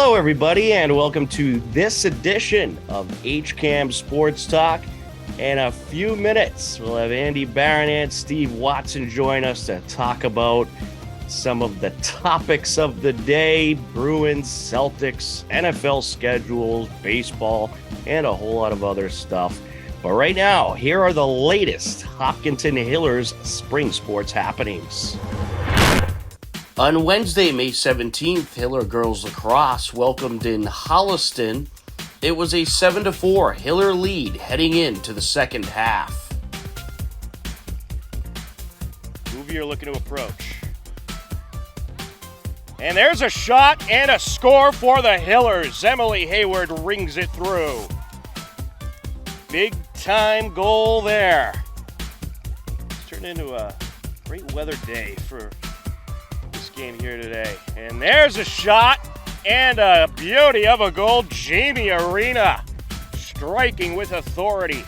Hello, everybody, and welcome to this edition of HCAM Sports Talk. In a few minutes, we'll have Andy Barron and Steve Watson join us to talk about some of the topics of the day: Bruins, Celtics, NFL schedules, baseball, and a whole lot of other stuff. But right now, here are the latest Hopkinton Hillers spring sports happenings. On Wednesday, May 17th, Hiller girls lacrosse welcomed in Holliston. It was a 7-4 Hiller lead heading into the second half. Move you're looking to approach. And there's a shot and a score for the Hillers. Emily Hayward rings it through. Big time goal there. It's turned into a great weather day for this game here today. And there's a shot and a beauty of a goal. Jamie Arena striking with authority.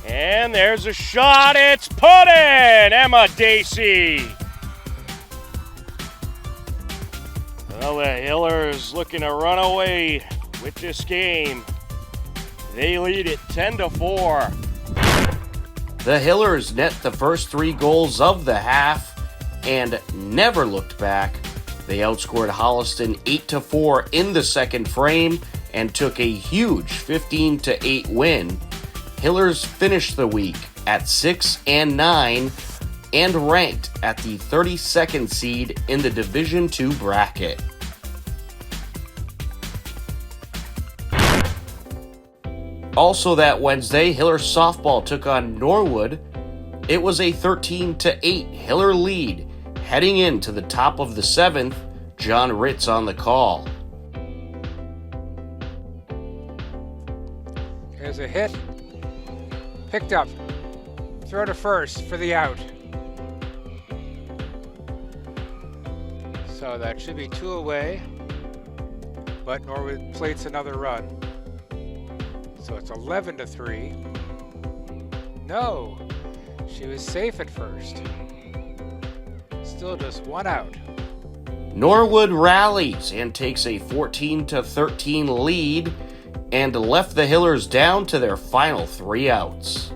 And there's a shot. It's put in. Emma Dacey. Well, the Hillers looking to run away with this game. They lead it 10-4. The Hillers net the first 3 goals of the half and never looked back. They outscored Holliston 8-4 in the second frame and took a huge 15-8 win. Hillers finished the week at 6-9 and ranked at the 32nd seed in the Division II bracket. Also that Wednesday, Hiller softball took on Norwood. It was a 13-8 Hiller lead heading into the top of the 7th. John Ritz on the call. Here's a hit. Picked up. Throw to first for the out. So that should be 2 away. But Norwood plates another run. So it's 11-3. No, she was safe at first. Still just 1 out. Norwood rallies and takes a 14-13 lead and left the Hillers down to their final 3 outs.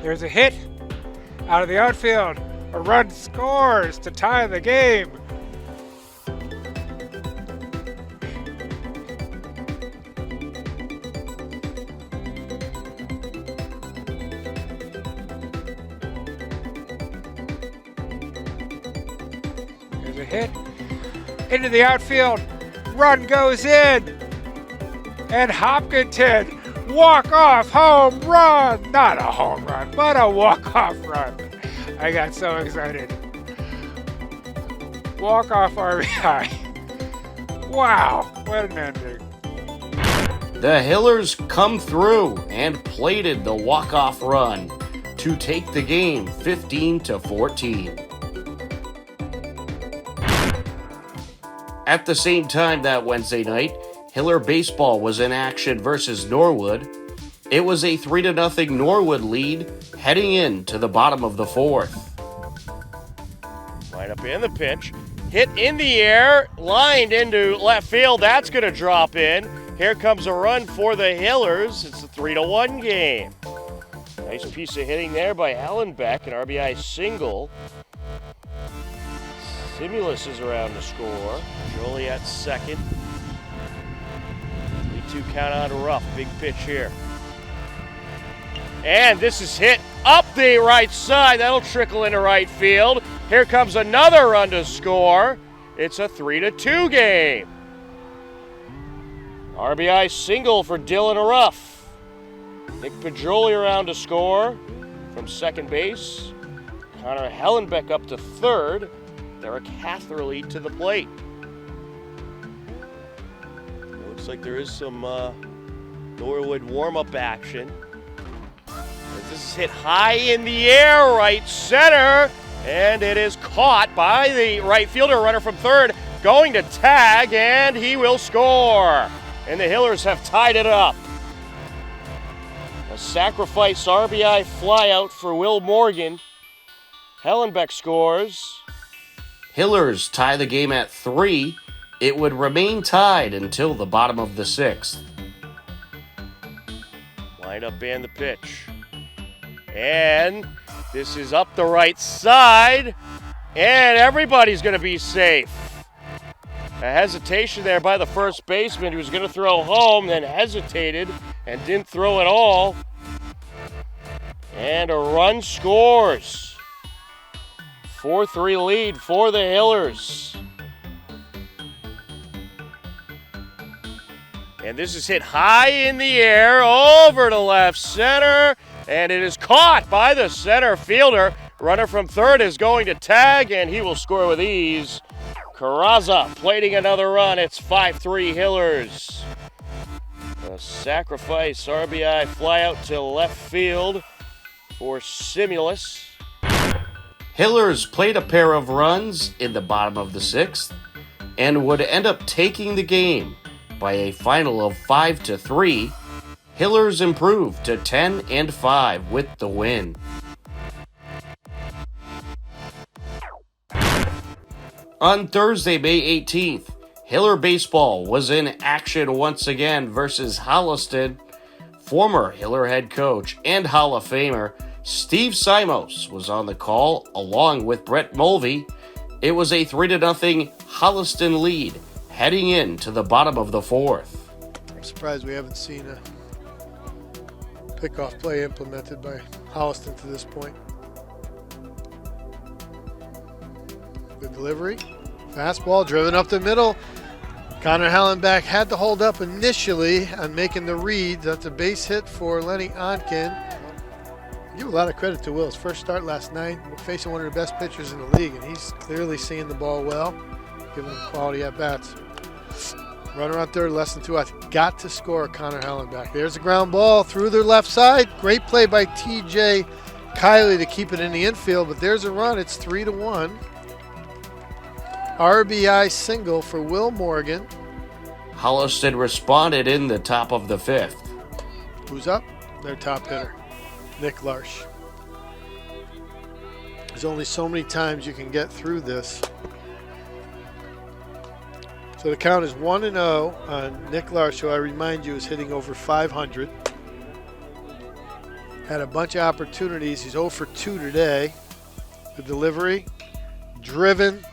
There's a hit out of the outfield. A run scores to tie the game. There's a hit into the outfield. Run goes in. And Hopkinton walk-off home run. Not a home run, but a walk-off run. I got so excited. Walk-off RBI. Wow, what an ending. The Hillers come through and plated the walk-off run to take the game 15-14. At the same time that Wednesday night, Hiller baseball was in action versus Norwood. It was a 3-0 Norwood lead heading into the bottom of the 4th. Line up in the pitch. Hit in the air, lined into left field. That's going to drop in. Here comes a run for the Hillers. It's a 3-1 game. Nice piece of hitting there by Hallenbeck, an RBI single. Simulus is around to score. Jolie at second. 3-2 count on Ruff. Big pitch here. And this is hit up the right side. That'll trickle into right field. Here comes another run to score. It's a 3-2 game. RBI single for Dylan Ruff. Nick Pajoli around to score from second base. Connor Hallenbeck up to third. Derek Hatherley to the plate. Looks like there is some Norwood warm-up action. This is hit high in the air, right center, and it is caught by the right fielder. Runner from third going to tag, and he will score. And the Hillers have tied it up. sacrifice RBI flyout for Will Morgan. Hellenbeck scores. Hillers tie the game at 3. It would remain tied until the bottom of the 6th. Line up and the pitch. And this is up the right side. And everybody's going to be safe. A hesitation there by the first baseman who was going to throw home, then hesitated and didn't throw at all. And a run scores. 4-3 lead for the Hillers. And this is hit high in the air over to left center. And it is caught by the center fielder. Runner from third is going to tag, and he will score with ease. Carraza plating another run. It's 5-3 Hillers. A sacrifice RBI flyout to left field for Simulus. Hillers played a pair of runs in the bottom of the 6th and would end up taking the game by a final of 5-3. Hillers improved to 10-5 with the win. On Thursday, May 18th, Hiller Baseball was in action once again versus Holliston. Former Hiller head coach and Hall of Famer Steve Simos was on the call along with Brett Mulvey. It was a 3-0 Holliston lead heading into the bottom of the 4th. I'm surprised we haven't seen a pickoff play implemented by Holliston to this point. Good delivery. Fastball driven up the middle. Connor Hallenbach had to hold up initially on making the read. That's a base hit for Lenny Onken. I give a lot of credit to Will. His first start last night, facing one of the best pitchers in the league, and he's clearly seeing the ball well, giving him quality at-bats. Runner on third, less than 2 outs. Got to score Connor Hallenbach. There's a ground ball through their left side. Great play by TJ Kiley to keep it in the infield, but there's a run. It's 3-1. RBI single for Will Morgan. Holliston responded in the top of the 5th. Who's up? Their top hitter, Nick Larsh. There's only so many times you can get through this. So the count is 1-0 on Nick Larsh, who I remind you is hitting over 500. Had a bunch of opportunities. He's 0 for 2 today. The delivery, driven.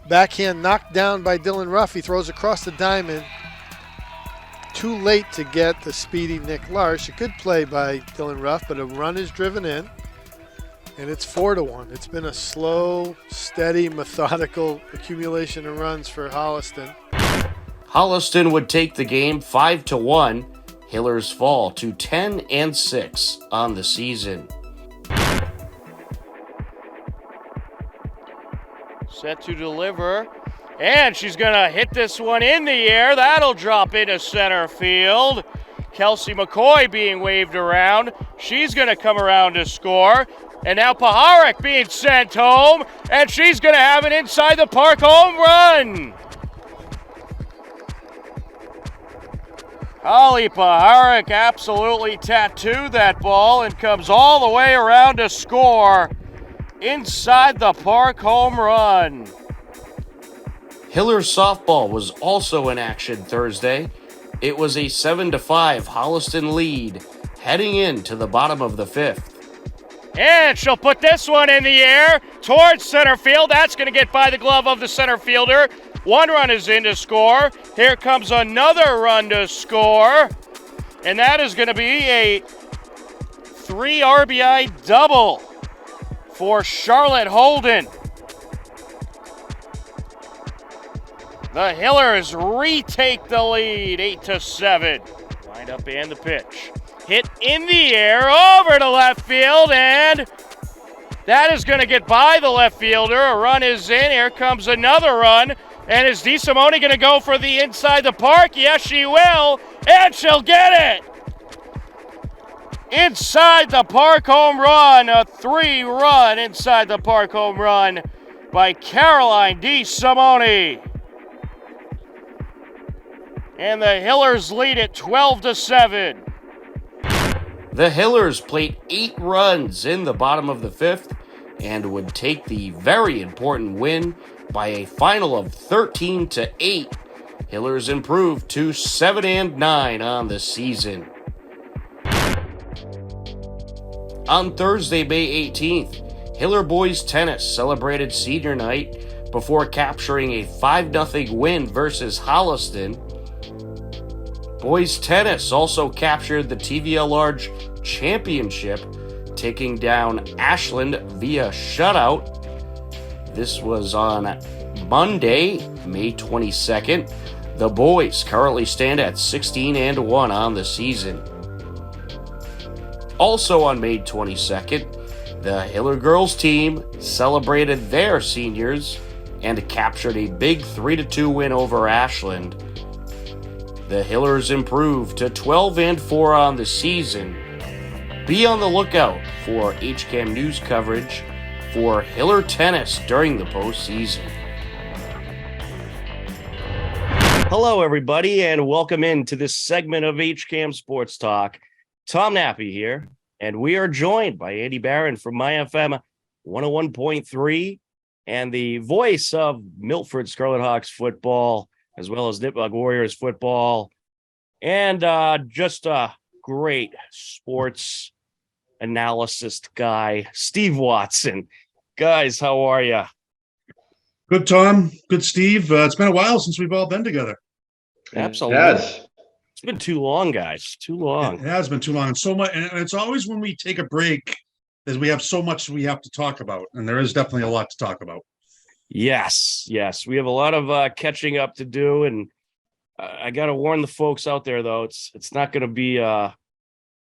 Backhand knocked down by Dylan Ruff. He throws across the diamond. Too late to get the speedy Nick Larsh. A good play by Dylan Ruff, but a run is driven in. And it's 4-1. It's been a slow, steady, methodical accumulation of runs for Holliston. Holliston would take the game 5-1. Hillers fall to 10-6 on the season. Set to deliver. And she's going to hit this one in the air. That'll drop into center field. Kelsey McCoy being waved around. She's going to come around to score. And now Paharek being sent home. And she's going to have an inside the park home run. Holly Paharek absolutely tattooed that ball and comes all the way around to score. Inside the park home run. Hiller softball was also in action Thursday. It was a 7-5 Holliston lead heading into the bottom of the 5th. And she'll put this one in the air towards center field. That's going to get by the glove of the center fielder. One run is in to score. Here comes another run to score. And that is going to be a 3 RBI double for Charlotte Holden. The Hillers retake the lead, 8-7. Wind up and the pitch. Hit in the air over to left field, and that is going to get by the left fielder. A run is in. Here comes another run. And is DeSimone going to go for the inside the park? Yes, she will, and she'll get it. Inside the park home run, a 3-run inside the park home run by Caroline DeSimone. And the Hillers lead it 12-7. The Hillers played 8 runs in the bottom of the 5th and would take the very important win by a final of 13-8. Hillers improved to 7-9 on the season. On Thursday, May 18th, Hiller boys tennis celebrated senior night before capturing a 5-0 win versus Holliston. Boys tennis also captured the TVL Large Championship, taking down Ashland via shutout. This was on Monday, May 22nd. The boys currently stand at 16-1 on the season. Also on May 22nd, the Hiller girls team celebrated their seniors and captured a big 3-2 win over Ashland. The Hillers improved to 12-4 on the season. Be on the lookout for HCAM news coverage for Hiller tennis during the postseason. Hello, everybody, and welcome into this segment of HCAM Sports Talk. Tom Nappy here, and we are joined by Andy Barron from MyFM 101.3 and the voice of Milford Scarlet Hawks football, as well as Nipmuc Warriors football, and just a great sports analysis guy, Steve Watson. Guys, how are you? Good, Tom. Good, Steve. It's been a while since we've all been together. Absolutely. Yes. It's been too long, guys. Too long. It has been too long. And so much, and it's always when we take a break that we have so much we have to talk about. And there is definitely a lot to talk about. Yes. We have a lot of catching up to do, and I got to warn the folks out there, though, it's not going to be a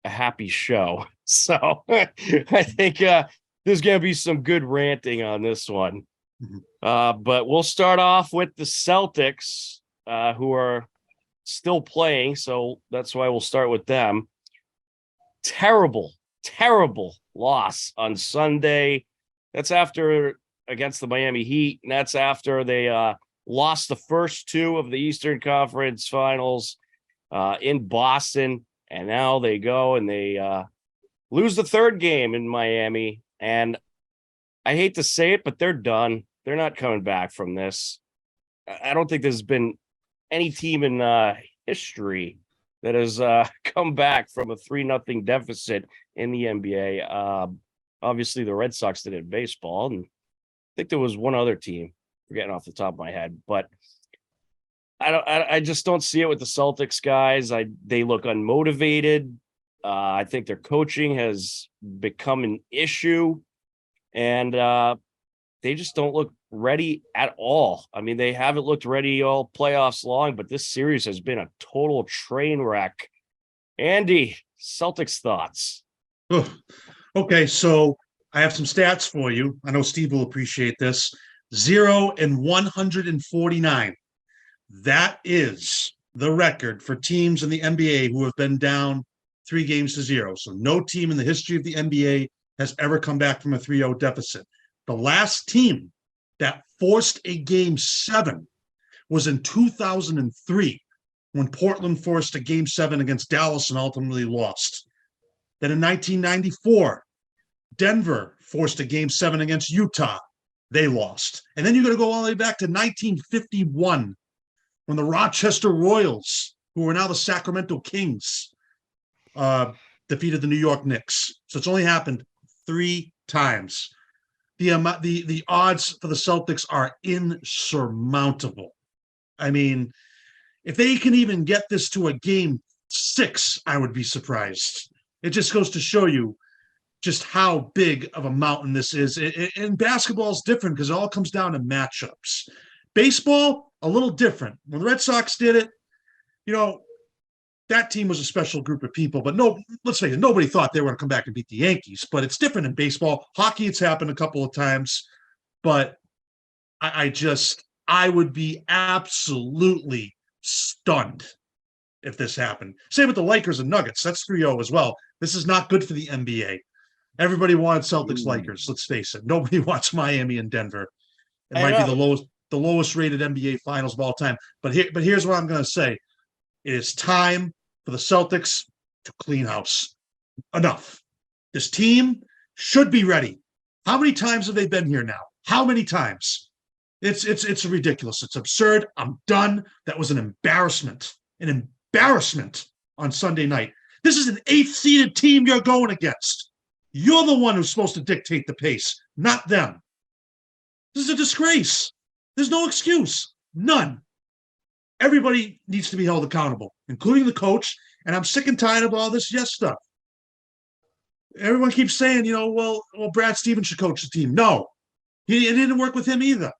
happy show. So I think there's going to be some good ranting on this one. Mm-hmm. But we'll start off with the Celtics, who are still playing, so that's why we'll start with them. Terrible loss on Sunday. That's after against the Miami Heat, and that's after they lost the first 2 of the Eastern Conference Finals in Boston, and now they go and they lose the 3rd game in Miami. And I hate to say it, but they're done. They're not coming back from this. I don't think there's been any team in history that has come back from a 3-0 deficit in the NBA. Obviously, the Red Sox did it in baseball, and I think there was one other team, forgetting off the top of my head, but I just don't see it with the Celtics guys. They look unmotivated. I think their coaching has become an issue, and they just don't look ready at all. I mean, they haven't looked ready all playoffs long, but this series has been a total train wreck. Andy, Celtics thoughts? Okay, so I have some stats for you. I know Steve will appreciate this. 0-149. That is the record for teams in the NBA who have been down 3-0. So no team in the history of the NBA has ever come back from a 3-0 deficit. The last team that forced a Game 7 was in 2003 when Portland forced a Game 7 against Dallas and ultimately lost. Then in 1994, Denver forced a Game 7 against Utah. They lost. And then you're going to go all the way back to 1951 when the Rochester Royals, who are now the Sacramento Kings, defeated the New York Knicks. So it's only happened 3 times. The odds for the Celtics are insurmountable. I mean, if they can even get this to a Game 6, I would be surprised. It just goes to show you just how big of a mountain this is. And basketball is different because it all comes down to matchups. Baseball, a little different. When the Red Sox did it, that team was a special group of people. But let's face it, nobody thought they were going to come back and beat the Yankees. But it's different in baseball. Hockey, it's happened a couple of times. But I would be absolutely stunned if this happened. Same with the Lakers and Nuggets. That's 3-0 as well. This is not good for the NBA. Everybody wanted Celtics Lakers. Let's face it. Nobody wants Miami and Denver. It might be the lowest rated NBA finals of all time. But here's what I'm going to say. It is time for the Celtics to clean house. enough. This team should be ready. How many times have they been here now? How many times? It's ridiculous. It's absurd. I'm done. That was an embarrassment on Sunday night. This is an 8th-seeded team you're going against. You're the one who's supposed to dictate the pace, not them. This is a disgrace. There's no excuse. None. Everybody needs to be held accountable, including the coach. And I'm sick and tired of all this yes stuff. Everyone keeps saying, well, Brad Stevens should coach the team. No, it didn't work with him either.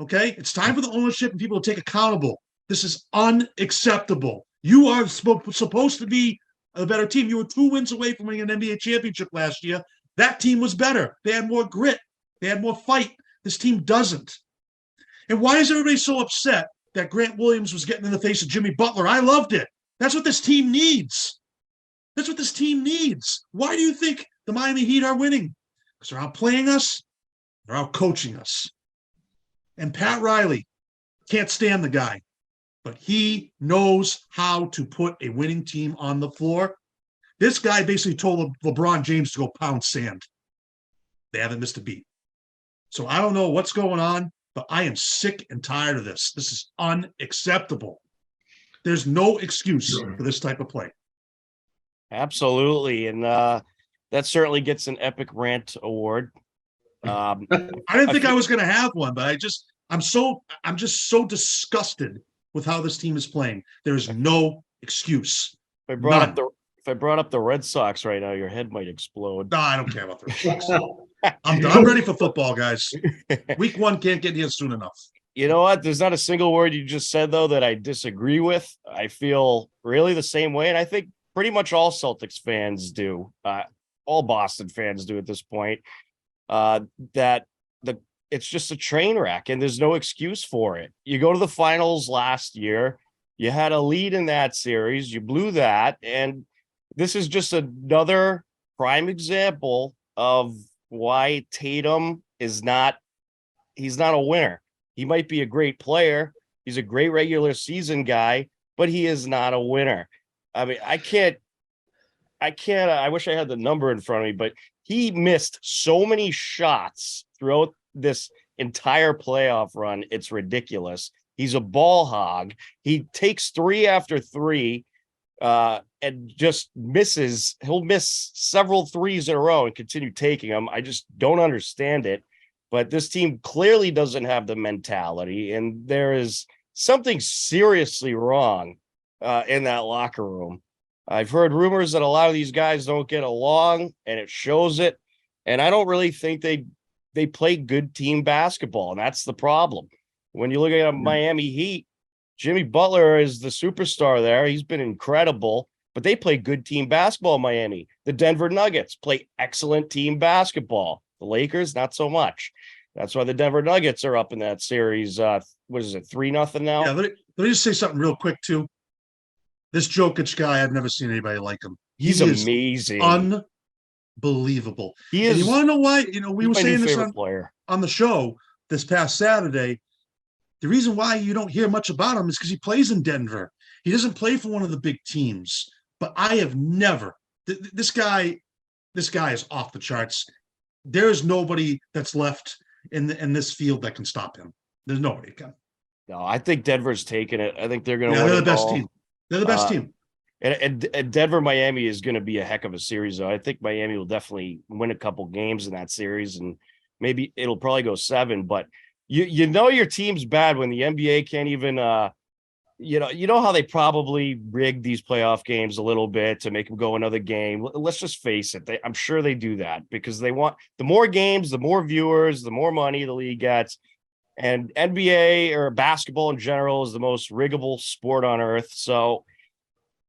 Okay? It's time for the ownership and people to take accountable. This is unacceptable. You are supposed to be a better team. You were 2 wins away from winning an NBA championship last year. That team was better. They had more grit. They had more fight. This team doesn't. And why is everybody so upset that Grant Williams was getting in the face of Jimmy Butler? I loved it. That's what this team needs. That's what this team needs. Why do you think the Miami Heat are winning? Because they're outplaying us. They're out coaching us. And Pat Riley, can't stand the guy, but he knows how to put a winning team on the floor. This guy basically told LeBron James to go pound sand. They haven't missed a beat. So I don't know what's going on, but I am sick and tired of this. This is unacceptable. There's no excuse for this type of play. Absolutely. And that certainly gets an Epic Rant award. I didn't think I was going to have one, but I'm just so disgusted with how this team is playing. There is no excuse. If I brought up the Red Sox right now, your head might explode. No, I don't care about the Red Sox. I'm ready for football, guys. Week 1 can't get here soon enough. You know what? There's not a single word you just said, though, that I disagree with. I feel really the same way, and I think pretty much all Celtics fans do. All Boston fans do at this point. It's just a train wreck, and there's no excuse for it. You go to the finals last year, you had a lead in that series, you blew that, and this is just another prime example of why Tatum he's not a winner. He might be a great player. He's a great regular season guy, but he is not a winner. I mean, I wish I had the number in front of me, but he missed so many shots throughout this entire playoff run. It's ridiculous. He's a ball hog. He takes 3 after 3 and just misses. He'll miss several threes in a row and continue taking them. I just don't understand it. But this team clearly doesn't have the mentality, and there is something seriously wrong in that locker room. I've heard rumors that a lot of these guys don't get along, and it shows it. And I don't really think they play good team basketball, and that's the problem. When you look at Miami Heat, Jimmy Butler is the superstar there. He's been incredible, but they play good team basketball in Miami. The Denver Nuggets play excellent team basketball. The Lakers, not so much. That's why the Denver Nuggets are up in that series. What is it, 3-0 now? Yeah, let me just say something real quick, too. This Jokic guy, I've never seen anybody like him. He's amazing. Unbelievable. He is. And you want to know why? We were saying this on the show this past Saturday. The reason why you don't hear much about him is because he plays in Denver. He doesn't play for one of the big teams. But I have never. This guy is off the charts. There is nobody that's left in this field that can stop him. There's nobody can. No, I think Denver's taking it. I think they're going to win. They're the best team. They're the best team. And Denver, Miami is going to be a heck of a series, though. I think Miami will definitely win a couple games in that series, and maybe it'll probably go 7. But you know your team's bad when the NBA can't even you know how they probably rigged these playoff games a little bit to make them go another game. Let's just face it. I'm sure they do that because they want the more games, the more viewers, the more money the league gets. And NBA or basketball in general is the most riggable sport on earth. So,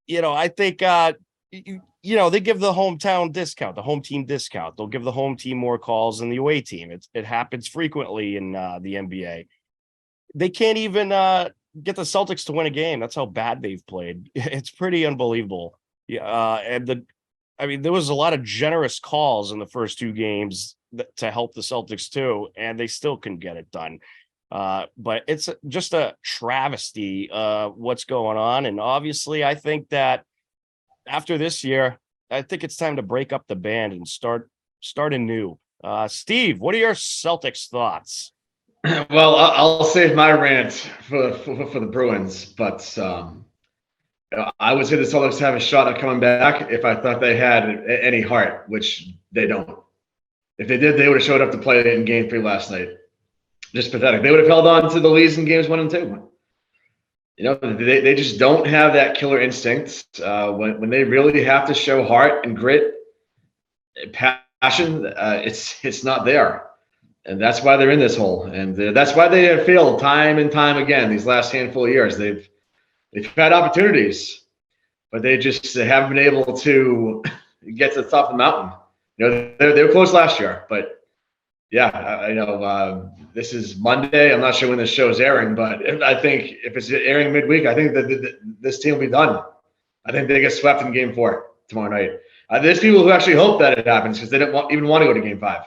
I think, they give the hometown discount, the home team discount. They'll give the home team more calls than the away team. It happens frequently in the NBA. They can't even get the Celtics to win a game. That's how bad they've played. It's pretty unbelievable. There was a lot of generous calls in the first 2 games to help the Celtics too, and they still couldn't get it done. But it's just a travesty what's going on. And obviously I think that after this year, I think it's time to break up the band and start anew. Steve, what are your Celtics thoughts? Well, I'll save my rant for the Bruins, but I would say the Celtics have a shot at coming back if I thought they had any heart, which they don't. If they did, they would have showed up to play in Game 3 last night. Just pathetic. They would have held on to the leads in Games 1 and 2. You know, they just don't have that killer instinct. When they really have to show heart and grit, passion, it's not there. And that's why they're in this hole. And that's why they have failed time and time again these last handful of years. They've had opportunities, but they haven't been able to get to the top of the mountain. You know, they were close last year, but yeah, I know this is Monday. I'm not sure when this show is airing, but I think if it's airing midweek, I think that this team will be done. I think they get swept in Game 4 tomorrow night. There's people who actually hope that it happens because they don't even want to go to Game 5.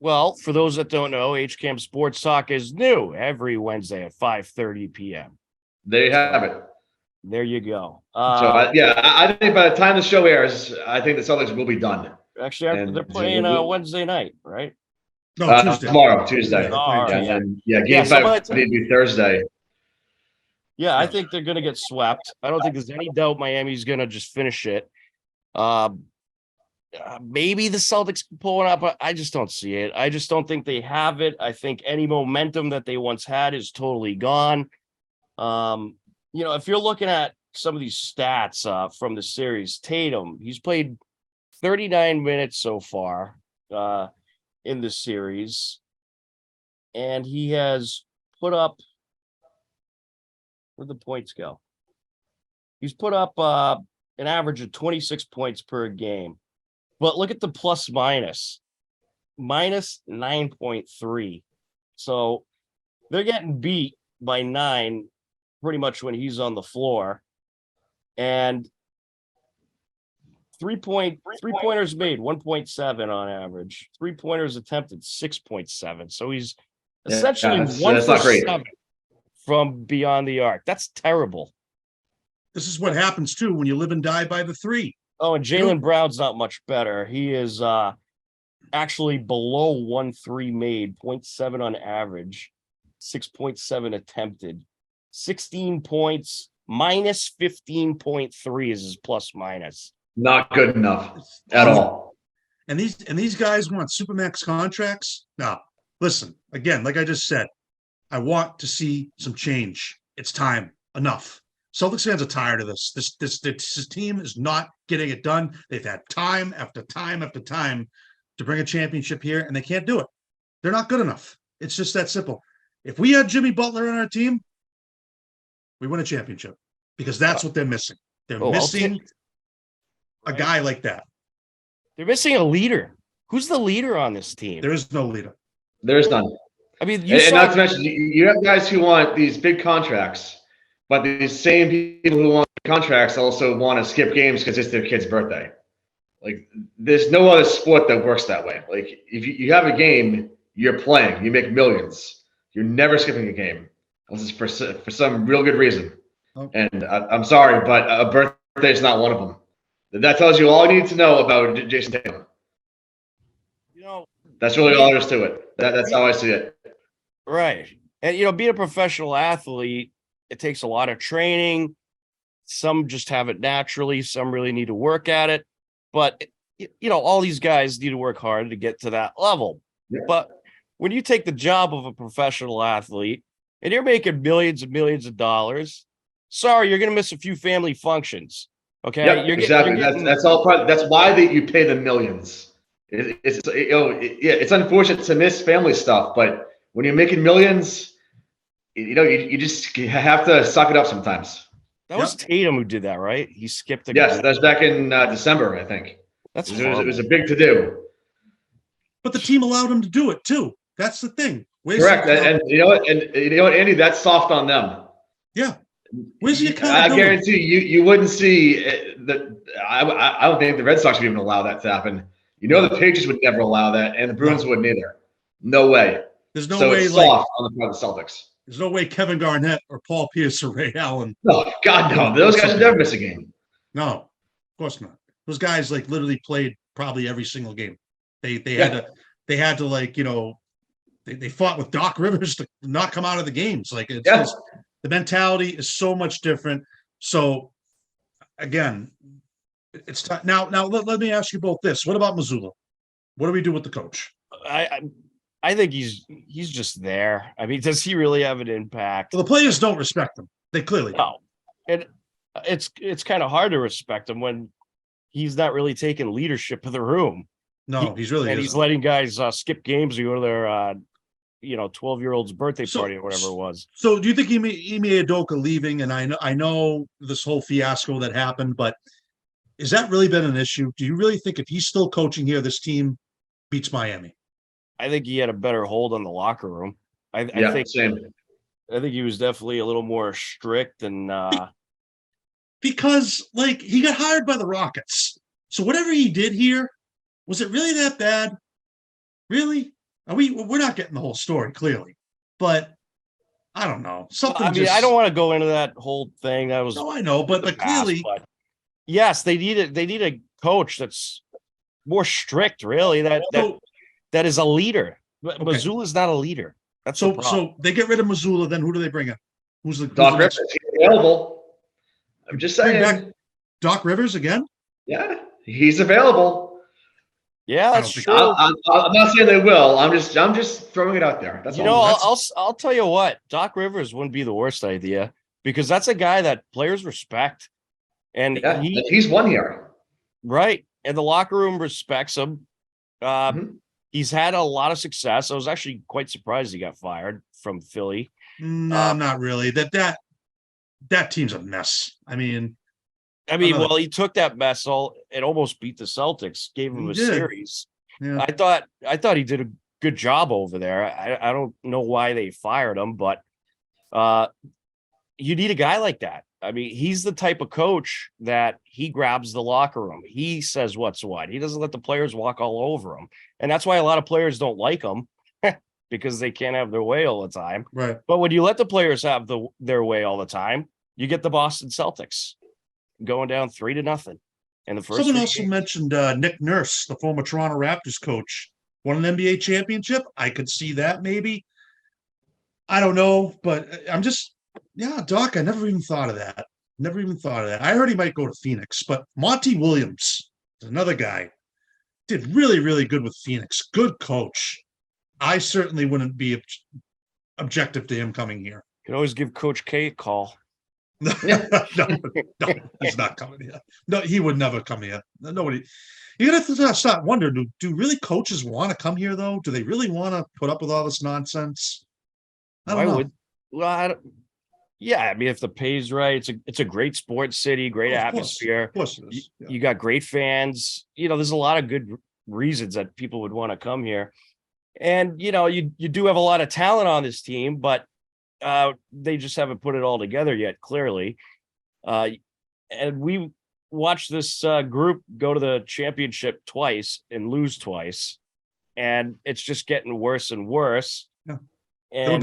Well, for those that don't know, HCAM Sports Talk is new every Wednesday at 5:30 p.m. There you have it. There you go. I think by the time the show airs, I think the Celtics will be done. Actually, they're playing Wednesday night, right? No, Tuesday. Tomorrow, Tuesday. Game 5 need to be Thursday. Yeah, I think they're going to get swept. I don't think there's any doubt Miami's going to just finish it. Maybe the Celtics can pull it up, but I just don't see it. I just don't think they have it. I think any momentum that they once had is totally gone. You know, if you're looking at some of these stats from the series, Tatum, he's played 39 minutes so far in the series, and he has put up, where'd the points go? He's put up an average of 26 points per game. But look at the plus minus 9.3. So they're getting beat by 9 pretty much when he's on the floor. And three-pointers made 1.7 on average. 3-pointers attempted 6.7. So he's essentially 1 for 7 from beyond the arc. That's terrible. This is what happens too when you live and die by the 3. Oh, and Jaylen Brown's not much better. He is actually below 1 made, 0.7 on average, 6.7 attempted, 16 points, minus 15.3 is his plus minus. Not good enough at all. And these guys want supermax contracts. Now, listen, again, like I just said, I want to see some change. It's time. Enough. Celtics fans are tired of this. This team is not getting it done. They've had time after time after time to bring a championship here, and they can't do it. They're not good enough. It's just that simple. If we had Jimmy Butler on our team, we win a championship because that's what they're missing. They're missing a guy like that. They're missing a leader. Who's the leader on this team? There is no leader. There's none. I mean, not to mention, you have guys who want these big contracts. But these same people who want contracts also want to skip games because it's their kid's birthday. Like, there's no other sport that works that way. Like, if you have a game, you're playing. You make millions. You're never skipping a game unless it's for some real good reason. Okay. And I'm sorry, but a birthday is not one of them. That tells you all you need to know about Jason Tatum. You know, that's really all there is to it. That's how I see it. Right. And, you know, being a professional athlete, it takes a lot of training. Some just have it naturally. Some really need to work at it. But, you know, all these guys need to work hard to get to that level. Yeah. But when you take the job of a professional athlete and you're making millions and millions of dollars, sorry, you're going to miss a few family functions. Okay. Yep, exactly. That's all part. That's why you pay the millions. It's unfortunate to miss family stuff, but when you're making millions, you just have to suck it up sometimes. That was Tatum who did that, right? He skipped. Yes, that was back in December, I think. It was a big to do. But the team allowed him to do it too. That's the thing. Correct, and you know what, Andy, that's soft on them. Yeah. Where's the I guarantee you wouldn't see that. I don't think the Red Sox would even allow that to happen. You know, the Patriots would never allow that, and the Bruins wouldn't either. No way. There's no way. It's soft on the part of the Celtics. There's no way Kevin Garnett or Paul Pierce or Ray Allen. No, God, no. Those guys would never miss a game. No. Of course not. Those guys like literally played probably every single game. They Yeah. had to like, they fought with Doc Rivers to not come out of the games. Like it's Yeah. just the mentality is so much different. So again, it's time now. Now let me ask you both this: what about Missoula? What do we do with the coach? I think he's just there. I mean, does he really have an impact? Well, the players don't respect him. They clearly don't. No. And it's kind of hard to respect him when he's not really taking leadership of the room. No, he's really and isn't. he's letting guys skip games or go to their 12-year-old's birthday party or whatever it was. So do you think Ime Udoka leaving? And I know this whole fiasco that happened, but has that really been an issue? Do you really think if he's still coaching here, this team beats Miami? I think he had a better hold on the locker room. I think same. I think he was definitely a little more strict and Because like he got hired by the Rockets. So whatever he did here, was it really that bad? Really? We're not getting the whole story clearly, but I don't know. Something. I don't want to go into that whole thing. That was no, I know, but clearly, but yes, they need a coach that's more strict. Really, that is a leader. Okay. Missoula's not a leader. That's so they get rid of Missoula. Then who do they bring in? Who's the Doc the Rivers next- is available. I'm just Bring saying. back Doc Rivers again? Yeah, he's available. Yeah, I that's don't think- true. I'm not saying they will. I'm just throwing it out there. That's all. I'll tell you what, Doc Rivers wouldn't be the worst idea because that's a guy that players respect, and Yeah, he's won here. right, and the locker room respects him. Mhm. He's had a lot of success. I was actually quite surprised he got fired from Philly. No, not really. That team's a mess. I mean, Well, he took that mess and almost beat the Celtics, gave him He a did. series. yeah. I thought he did a good job over there. I don't know why they fired him, but you need a guy like that. I mean, he's the type of coach that he grabs the locker room. He says what's what. He doesn't let the players walk all over him. And that's why a lot of players don't like him because they can't have their way all the time. Right. But when you let the players have their way all the time, you get the Boston Celtics going down 3-0 in the first. Someone three also games. mentioned Nick Nurse, the former Toronto Raptors coach, won an NBA championship. I could see that maybe. I don't know, but Doc, I never even thought of that. I heard he might go to Phoenix, but Monty Williams, another guy, did really, really good with Phoenix. Good coach. I certainly wouldn't be objective to him coming here. You can always give Coach K a call. No, he's not coming here. No, he would never come here. Nobody. You gotta start wondering: do really coaches want to come here though? Do they really want to put up with all this nonsense? I don't know. If the pay's right, it's a great sports city, great Of course. atmosphere. Of course, it is. Yeah. You got great fans. There's a lot of good reasons that people would want to come here, and you do have a lot of talent on this team, but they just haven't put it all together yet. Clearly, and we watched this group go to the championship twice and lose twice, and it's just getting worse and worse. Yeah. And, They were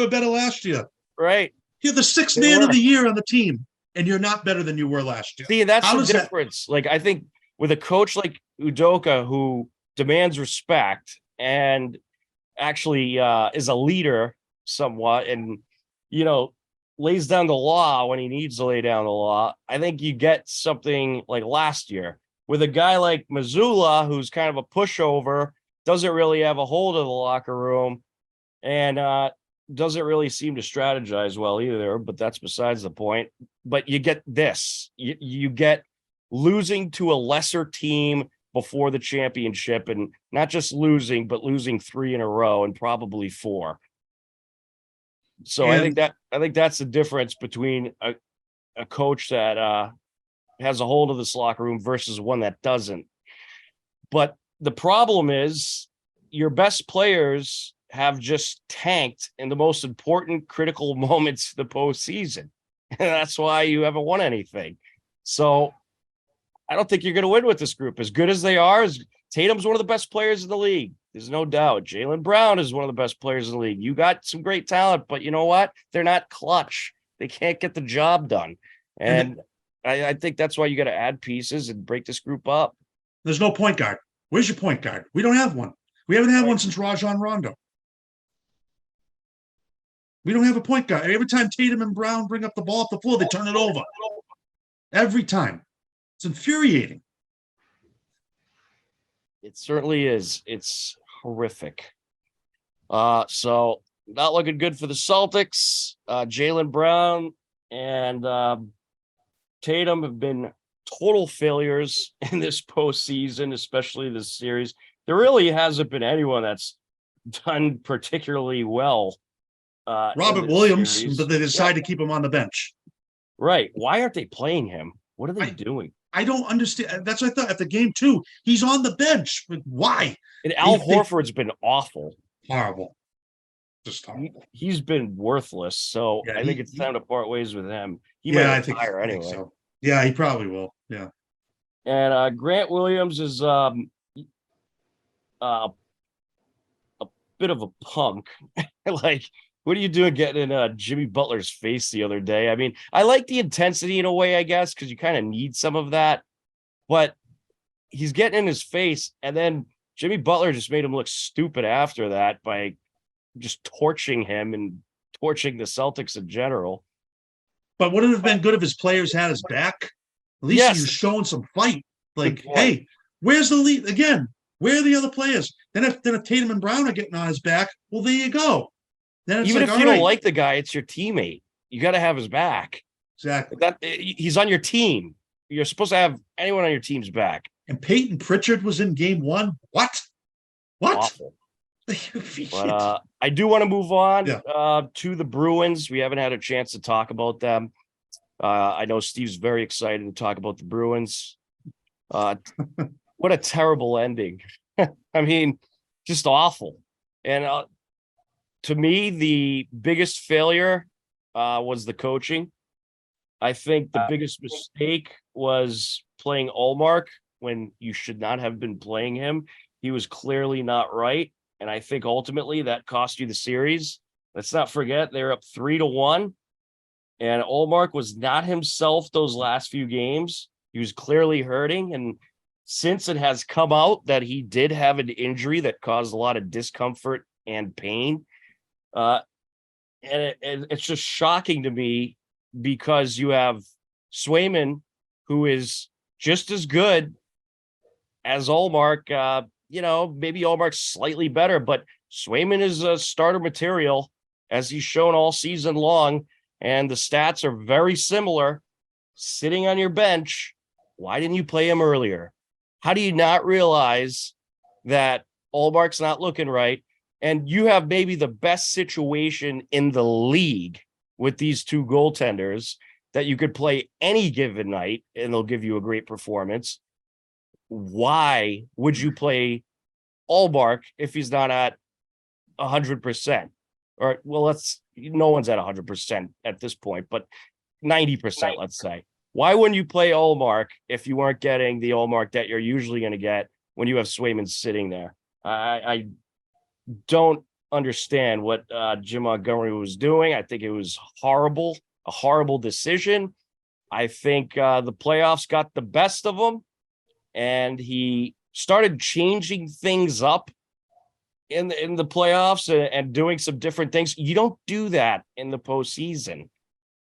better last year. right? You're the sixth They man were. of the year on the team, and you're not better than you were last year. See, that's How the does that- difference. Like, I think with a coach like Udoka, who demands respect and actually is a leader somewhat, and lays down the law when he needs to lay down the law, I think you get something like last year with a guy like Missoula, who's kind of a pushover, doesn't really have a hold of the locker room, and doesn't really seem to strategize well either, but that's besides the point. But you get this. You get losing to a lesser team before the championship, and not just losing, but losing 3 in a row and probably 4. So I think that's the difference between a coach that has a hold of this locker room versus one that doesn't. But the problem is your best players have just tanked in the most important critical moments of the postseason. And that's why you haven't won anything. So I don't think you're going to win with this group. As good as they are, Tatum's one of the best players in the league. There's no doubt. Jaylen Brown is one of the best players in the league. You got some great talent, but you know what? They're not clutch. They can't get the job done. And I think that's why you got to add pieces and break this group up. There's no point guard. Where's your point guard? We don't have one. We haven't had one since Rajon Rondo. We don't have a point guard. Every time Tatum and Brown bring up the ball off the floor, they turn it over. Every time. It's infuriating. It certainly is. It's horrific. So not looking good for the Celtics. Jaylen Brown and Tatum have been total failures in this postseason, especially this series. There really hasn't been anyone that's done particularly well. Robert Williams, series. but they decide to keep him on the bench. Right. Why aren't they playing him? What are they doing? I don't understand. That's what I thought at the game, too. He's on the bench. But why? And Al Horford's been awful. Horrible. Just horrible. He's been worthless. So Yeah, I think it's time to part ways with him. He yeah, might I think anyway. so. Yeah, he probably will. Yeah. And Grant Williams is a bit of a punk. Like, what are you doing getting in Jimmy Butler's face the other day? I mean, I like the intensity in a way, I guess, because you kind of need some of that. But he's getting in his face, and then Jimmy Butler just made him look stupid after that by just torching him and torching the Celtics in general. But would it have been good if his players had his back? At least he was showing some fight. Like, hey, where's the lead? Again, where are the other players? Then if Tatum and Brown are getting on his back, well, there you go. Then it's even like, if you don't like the guy, it's your teammate. You got to have his back. Exactly. He's on your team. You're supposed to have anyone on your team's back. And Peyton Pritchard was in game one. What? Awful. But I do want to move on to the Bruins. We haven't had a chance to talk about them. I know Steve's very excited to talk about the Bruins. What a terrible ending. I mean, just awful. And to me, the biggest failure was the coaching. I think the biggest mistake was playing Ullmark when you should not have been playing him. He was clearly not right. And I think ultimately that cost you the series. Let's not forget they're up 3-1. And Ullmark was not himself those last few games. He was clearly hurting. And since it has come out that he did have an injury that caused a lot of discomfort and pain, it's just shocking to me because you have Swayman, who is just as good as Ullmark. Maybe Ullmark's slightly better, but Swayman is a starter material, as he's shown all season long, and the stats are very similar. Sitting on your bench, why didn't you play him earlier? How do you not realize that Ullmark's not looking right? And you have maybe the best situation in the league with these two goaltenders that you could play any given night and they'll give you a great performance. Why would you play Ullmark if he's not at 100%? Or, well, no one's at 100% at this point, but 90%, let's say. Why wouldn't you play Ullmark if you weren't getting the Ullmark that you're usually going to get when you have Swayman sitting there? I don't understand what Jim Montgomery was doing. I think it was horrible, a horrible decision. I think the playoffs got the best of him, and he started changing things up in the playoffs and doing some different things. You don't do that in the postseason.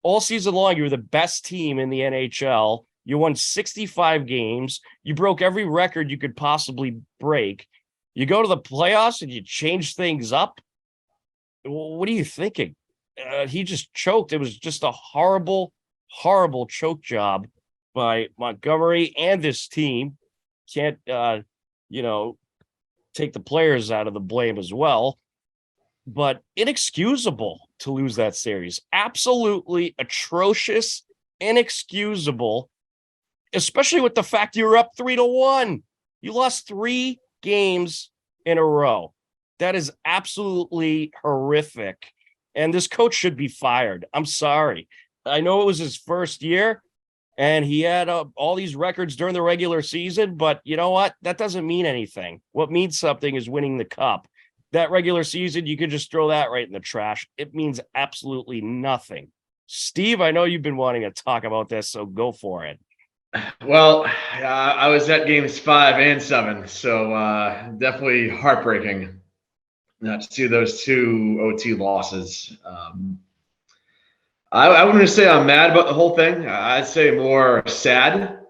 All season long, you were the best team in the NHL. You won 65 games. You broke every record you could possibly break. You go to the playoffs and you change things up. What are you thinking? He just choked. It was just a horrible, horrible choke job by Montgomery and this team. Can't, take the players out of the blame as well. But inexcusable to lose that series. Absolutely atrocious, inexcusable, especially with the fact you were up 3-1. You lost 3 games in a row. That is absolutely horrific. And this coach should be fired. I'm sorry. I know it was his first year, and he had all these records during the regular season, but you know what? That doesn't mean anything. What means something is winning the cup. That regular season, you could just throw that right in the trash. It means absolutely nothing. Steve, I know you've been wanting to talk about this, so go for it. Well, I was at games 5 and 7, so definitely heartbreaking not to see those 2 OT losses. I wouldn't say I'm mad about the whole thing. I'd say more sad.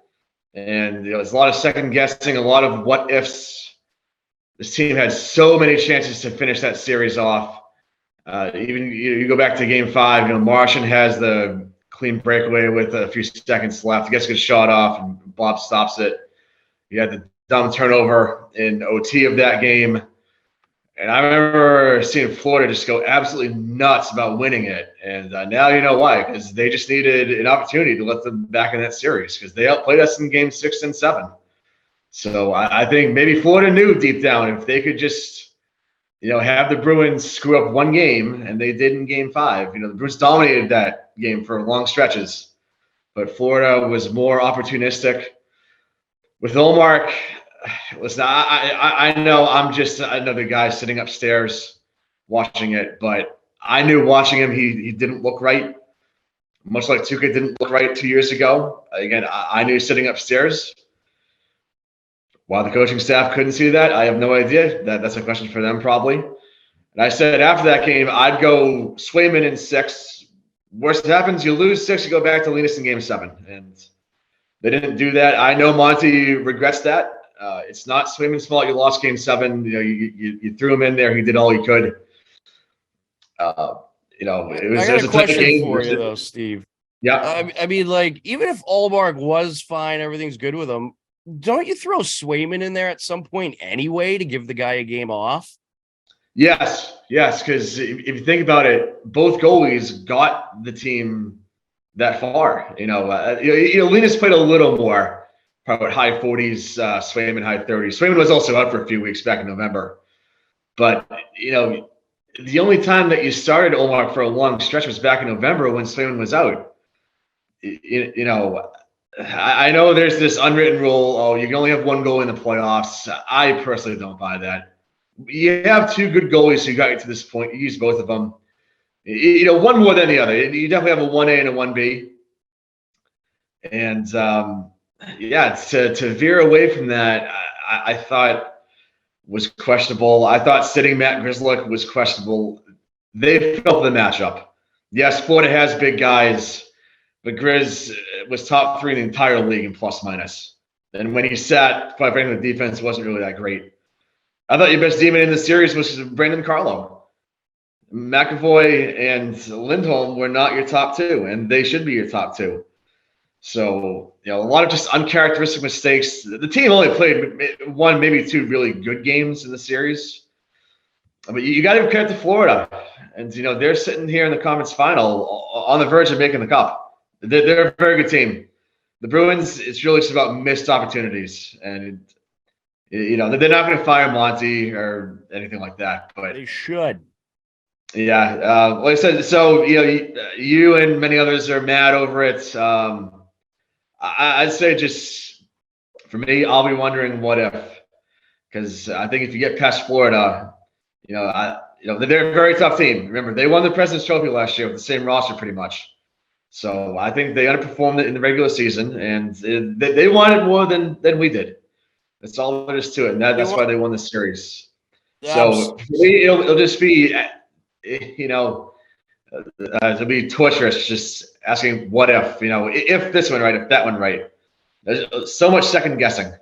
And there's a lot of second guessing, a lot of what ifs. This team had so many chances to finish that series off. Even you go back to game 5, Martian has the clean breakaway with a few seconds left. Gets a good shot off, and Bob stops it. You had the dumb turnover in OT of that game. And I remember seeing Florida just go absolutely nuts about winning it. And now you know why, because they just needed an opportunity to let them back in that series because they outplayed us in game 6 and 7. So I think maybe Florida knew deep down if they could just, have the Bruins screw up one game, and they did in game 5. The Bruins dominated that game for long stretches. But Florida was more opportunistic. With Olmark, listen, I know I'm just another guy sitting upstairs watching it, but I knew watching him he didn't look right. Much like Tuukka didn't look right 2 years ago. Again, I knew sitting upstairs. Why the coaching staff couldn't see that, I have no idea. That's a question for them probably. And I said after that game, I'd go Swayman in 6. Worst happens, you lose 6, you go back to Linus in game 7. And they didn't do that. I know Monty regrets that. It's not Swayman's fault you lost game 7. You threw him in there. He did all he could. It was, I got a question for you, though, Steve. Yeah. I mean, like, even if Allmark was fine, everything's good with him, don't you throw Swayman in there at some point anyway to give the guy a game off? Yes, because if you think about it, both goalies got the team that far. Linus played a little more, probably high 40s, Swayman high 30s. Swayman was also out for a few weeks back in November. But, the only time that you started Olmark for a long stretch was back in November when Swayman was out. I know there's this unwritten rule, you can only have one goal in the playoffs. I personally don't buy that. You have 2 good goalies who got you to this point. You use both of them. One more than the other. You definitely have a 1A and a 1B. And, to veer away from that, I thought was questionable. I thought sitting Matt Grzelcyk was questionable. They felt the matchup. Yes, Florida has big guys, but Grizz was top 3 in the entire league in plus minus. And when he sat, quite frankly, the defense wasn't really that great. I thought your best demon in the series was Brandon Carlo. McAvoy and Lindholm were not your top 2, and they should be your top 2. So, a lot of just uncharacteristic mistakes. The team only played 1, maybe 2 really good games in the series. But you got to compare it to Florida. And, they're sitting here in the conference final on the verge of making the cup. They're a very good team. The Bruins, it's really just about missed opportunities. And, they're not going to fire Monty or anything like that. But they should. Yeah. Like I said, so, you and many others are mad over it. I'd say just for me, I'll be wondering what if, because I think if you get past Florida, they're a very tough team. Remember, they won the President's Trophy last year with the same roster pretty much. So I think they underperformed it in the regular season, and they wanted more than we did. That's all there is to it, and that's why they won the series. So for me, it'll just be, it'll be torturous just asking what if this one right, if that one right. There's so much second guessing.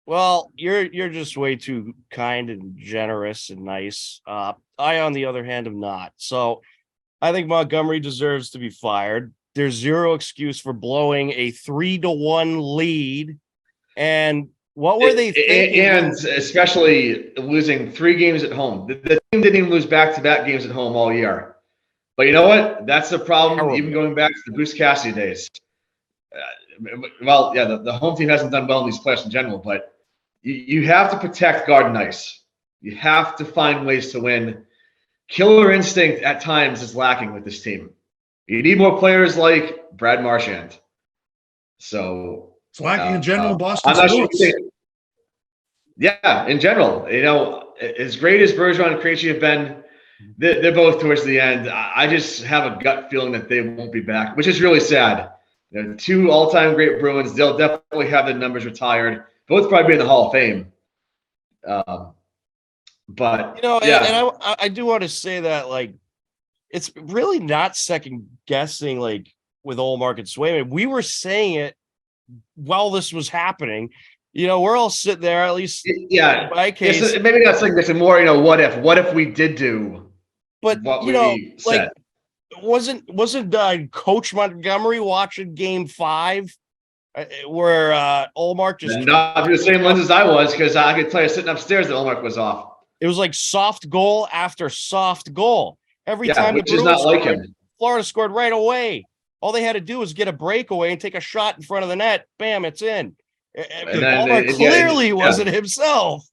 Well, you're just way too kind and generous and nice. I, on the other hand, am not. So I think Montgomery deserves to be fired. There's zero excuse for blowing a 3-1 lead. And what were they thinking? And especially losing 3 games at home. The team didn't even lose back-to-back games at home all year. But you know what? That's the problem, even going back to the Bruce Cassidy days. The home team hasn't done well in these playoffs in general, but you have to protect Garden Ice. You have to find ways to win. Killer instinct at times is lacking with this team. You need more players like Brad Marchand. So it's lacking in general. Boston I'm not sports. sure. Yeah, in general, as great as Bergeron and Krejci have been, they're both towards the end. I just have a gut feeling that they won't be back, which is really sad. They're two all-time great Bruins. They'll definitely have their numbers retired. Both probably be in the Hall of Fame. But and I do want to say that, like, it's really not second guessing, like, with Ullmark and Swayman. We were saying it while this was happening. We're all sitting there, at least in my case. Maybe not second guessing, more, what if we did do but what we said. Wasn't Coach Montgomery watching Game 5 where Ullmark just not through the same lens as I was, because I could tell you sitting upstairs that Ullmark was off. It was like soft goal after soft goal. Every time which is not like him. Florida scored right away. All they had to do was get a breakaway and take a shot in front of the net. Bam, it's in. Ullmark clearly wasn't himself.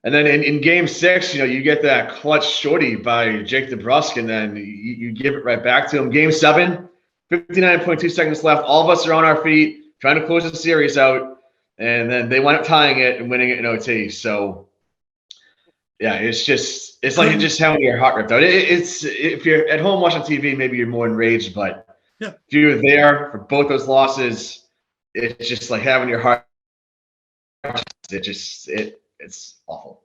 And then in Game 6, you get that clutch shorty by Jake DeBrusk, and then you give it right back to him. Game 7, 59.2 seconds left. All of us are on our feet, trying to close the series out, and then they wind up tying it and winning it in OT. So, yeah, it's like you're just having your heart ripped out. It's if you're at home watching TV, maybe you're more enraged, but if you're there for both those losses, it's just like having your heart. It's awful.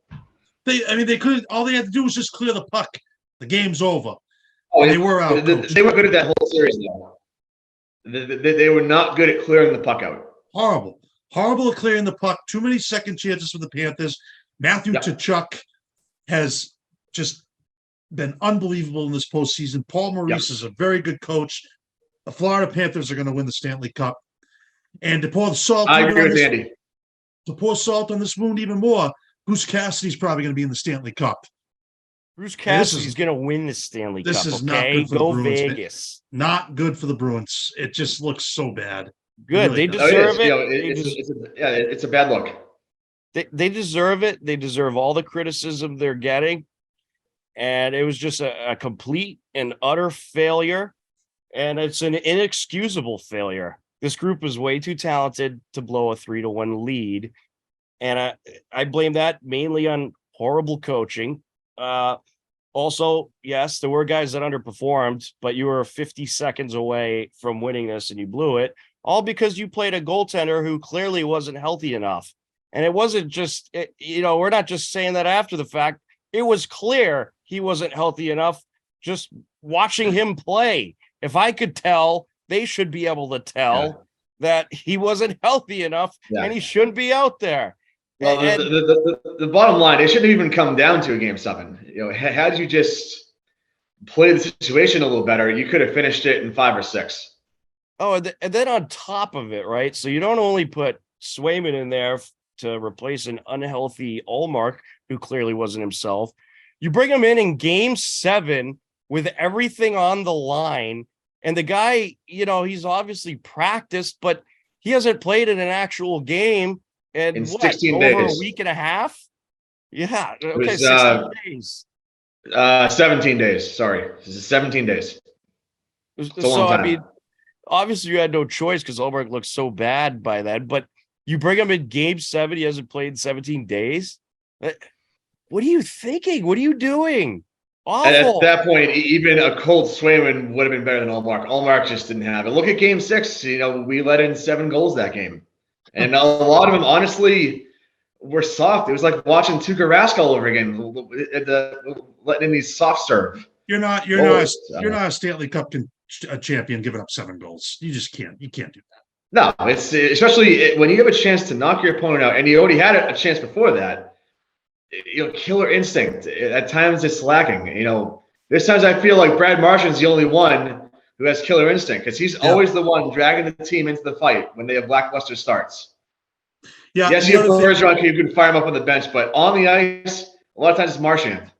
They couldn't. All they had to do was just clear the puck. The game's over. Oh, they were out. They were good at that whole series, though. They were not good at clearing the puck out. Horrible at clearing the puck. Too many second chances for the Panthers. Matthew Tkachuk has just been unbelievable in this postseason. Paul Maurice is a very good coach. The Florida Panthers are going to win the Stanley Cup. And to pour the salt, I agree with Andy. To pour salt on this wound even more, Bruce Cassidy's probably going to be in the Stanley Cup. Bruce Cassidy's going to win the Stanley Cup. This is okay? not good for Go the Bruins. Vegas. Not good for the Bruins. It just looks so bad. Good. Really they deserve it. It's a bad look. They deserve it. They deserve all the criticism they're getting. And it was just a complete and utter failure. And it's an inexcusable failure. This group is way too talented to blow a 3-1 lead. And I blame that mainly on horrible coaching. Also, yes, there were guys that underperformed, but you were 50 seconds away from winning this and you blew it, all because you played a goaltender who clearly wasn't healthy enough. And it wasn't just, we're not just saying that after the fact. It was clear he wasn't healthy enough just watching him play. If I could tell, they should be able to tell that he wasn't healthy enough and he shouldn't be out there. Well, the bottom line, it shouldn't even come down to a Game 7. Had you just played the situation a little better, you could have finished it in 5 or 6. Oh, and then on top of it, right? So you don't only put Swayman in there to replace an unhealthy Ullmark, who clearly wasn't himself. You bring him in Game 7 with everything on the line. And the guy, he's obviously practiced, but he hasn't played in an actual game in 16 days. Over a week and a half? Yeah. Okay, was, 16 days. 17 days. Sorry. This is 17 days. It's a long time. Obviously you had no choice because Ullmark looked so bad by then, but you bring him in Game 7, he hasn't played in 17 days? What are you thinking? What are you doing? Awful. And at that point, even a cold Swayman would have been better than Ullmark. Ullmark just didn't have it. Look at Game 6. We let in 7 goals that game. And a lot of them, honestly, were soft. It was like watching Tuukka Rask all over again, letting in these soft serve. You're not a Stanley Cup champion giving up 7 goals. You just can't. You can't do that. No, it's especially when you have a chance to knock your opponent out, and you already had a chance before that. Killer instinct. At times it's lacking. There's times I feel like Brad Marchand's the only one who has killer instinct because he's always the one dragging the team into the fight when they have lackluster starts. Yeah. Yes, you have Bergeron, you can fire him up on the bench, but on the ice, a lot of times it's Marchand.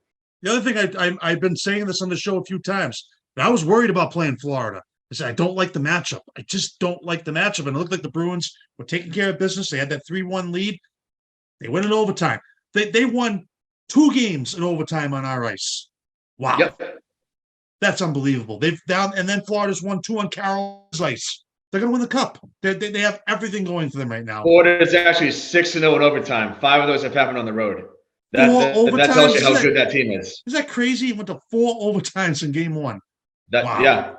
The other thing I've been saying this on the show a few times, but I was worried about playing Florida. I said I don't like the matchup. I just don't like the matchup. And it looked like the Bruins were taking care of business. They had that 3-1 lead. They went in overtime. They won 2 games in overtime on our ice. Wow. Yep. That's unbelievable. And then Florida's won 2 on Carol's ice. They're going to win the cup. They have everything going for them right now. Florida's actually 6-0 in overtime. 5 of those have happened on the road. overtimes. That tells you how good that team is. Is that crazy? It went to 4 overtimes in game 1. Wow. Yeah.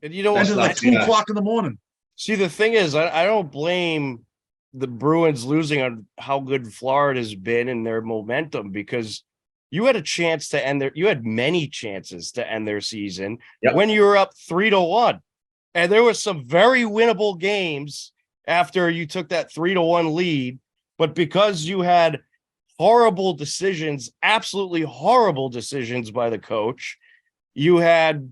And you know Ended what? like 2 o'clock in the morning. See, the thing is, I don't blame the Bruins losing on how good Florida's been and their momentum, because you had a chance to end you had many chances to end their season when you were up 3-1. And there were some very winnable games after you took that 3-1 lead. But because you had horrible decisions, absolutely horrible decisions by the coach, you had,